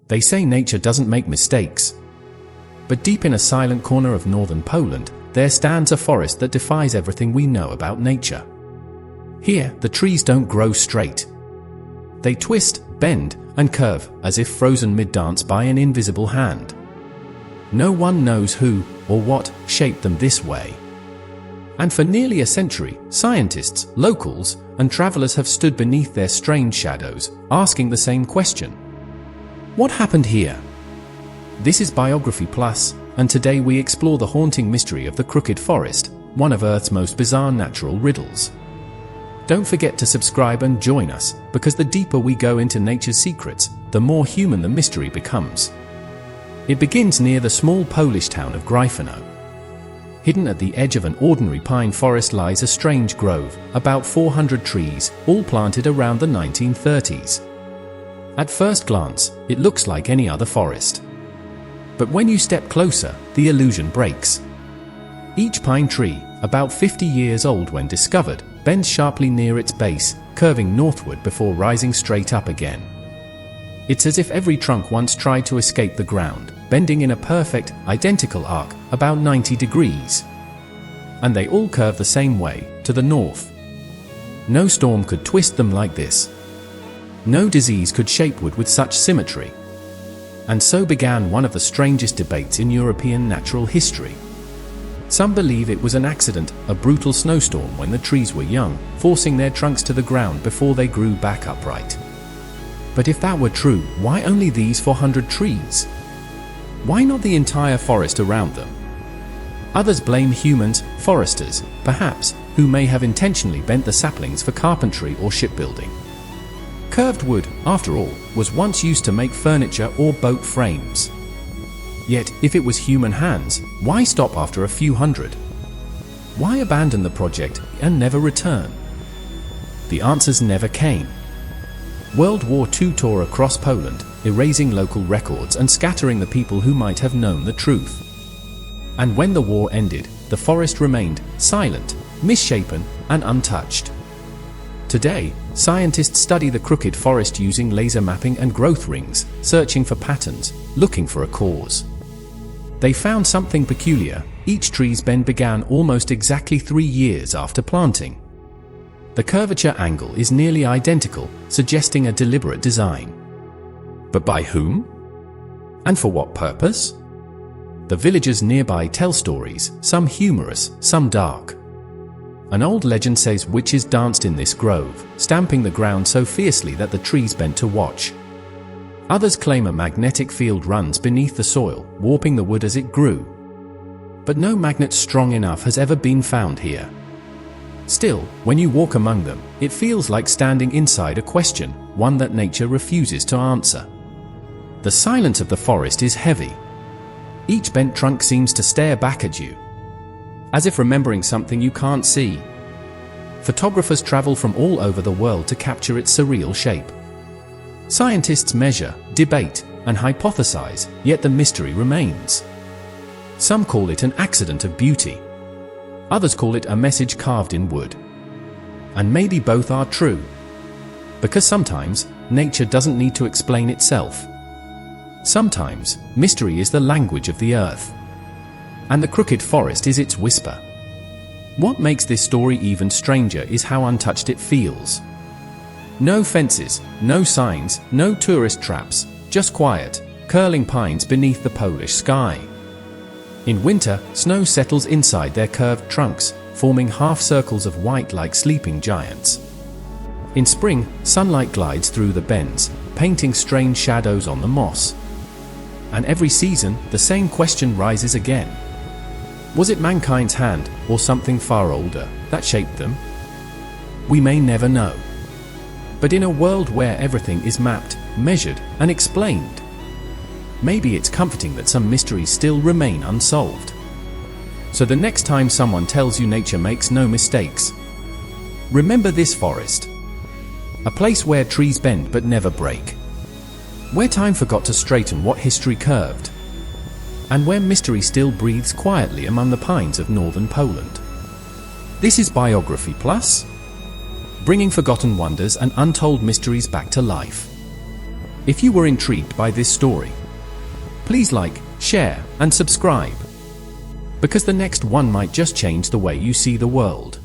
They say nature doesn't make mistakes. But deep in a silent corner of northern Poland, there stands a forest that defies everything we know about nature. Here, the trees don't grow straight. They twist, bend, and curve, as if frozen mid-dance by an invisible hand. No one knows who, or what, shaped them this way. And for nearly a century, scientists, locals, and travelers have stood beneath their strange shadows, asking the same question. What happened here? This is Biography Plus, and today we explore the haunting mystery of the Crooked Forest, one of Earth's most bizarre natural riddles. Don't forget to subscribe and join us, because the deeper we go into nature's secrets, the more human the mystery becomes. It begins near the small Polish town of Gryfino. Hidden at the edge of an ordinary pine forest lies a strange grove, about 400 trees, all planted around the 1930s. At first glance, it looks like any other forest. But when you step closer, the illusion breaks. Each pine tree, about 50 years old when discovered, bends sharply near its base, curving northward before rising straight up again. It's as if every trunk once tried to escape the ground, bending in a perfect, identical arc, about 90 degrees. And they all curve the same way, to the north. No storm could twist them like this. No disease could shape wood with such symmetry. And so began one of the strangest debates in European natural history. Some believe it was an accident, a brutal snowstorm when the trees were young, forcing their trunks to the ground before they grew back upright. But if that were true, why only these 400 trees? Why not the entire forest around them? Others blame humans, foresters, perhaps, who may have intentionally bent the saplings for carpentry or shipbuilding. Curved wood, after all, was once used to make furniture or boat frames. Yet, if it was human hands, why stop after a few hundred? Why abandon the project and never return? The answers never came. World War II tore across Poland, erasing local records and scattering the people who might have known the truth. And when the war ended, the forest remained silent, misshapen, and untouched. Today, scientists study the Crooked Forest using laser mapping and growth rings, searching for patterns, looking for a cause. They found something peculiar. Each tree's bend began almost exactly 3 years after planting. The curvature angle is nearly identical, suggesting a deliberate design. But by whom? And for what purpose? The villagers nearby tell stories, some humorous, some dark. An old legend says witches danced in this grove, stamping the ground so fiercely that the trees bent to watch. Others claim a magnetic field runs beneath the soil, warping the wood as it grew. But no magnet strong enough has ever been found here. Still, when you walk among them, it feels like standing inside a question, one that nature refuses to answer. The silence of the forest is heavy. Each bent trunk seems to stare back at you, as if remembering something you can't see. Photographers travel from all over the world to capture its surreal shape. Scientists measure, debate, and hypothesize, yet the mystery remains. Some call it an accident of beauty. Others call it a message carved in wood. And maybe both are true. Because sometimes, nature doesn't need to explain itself. Sometimes, mystery is the language of the earth. And the Crooked Forest is its whisper. What makes this story even stranger is how untouched it feels. No fences, no signs, no tourist traps, just quiet, curling pines beneath the Polish sky. In winter, snow settles inside their curved trunks, forming half circles of white like sleeping giants. In spring, sunlight glides through the bends, painting strange shadows on the moss. And every season, the same question rises again. Was it mankind's hand, or something far older, that shaped them? We may never know. But in a world where everything is mapped, measured, and explained, maybe it's comforting that some mysteries still remain unsolved. So the next time someone tells you nature makes no mistakes, remember this forest. A place where trees bend but never break. Where time forgot to straighten what history curved. And where mystery still breathes quietly among the pines of northern Poland. This is Biography Plus, bringing forgotten wonders and untold mysteries back to life. If you were intrigued by this story, please like, share, and subscribe, because the next one might just change the way you see the world.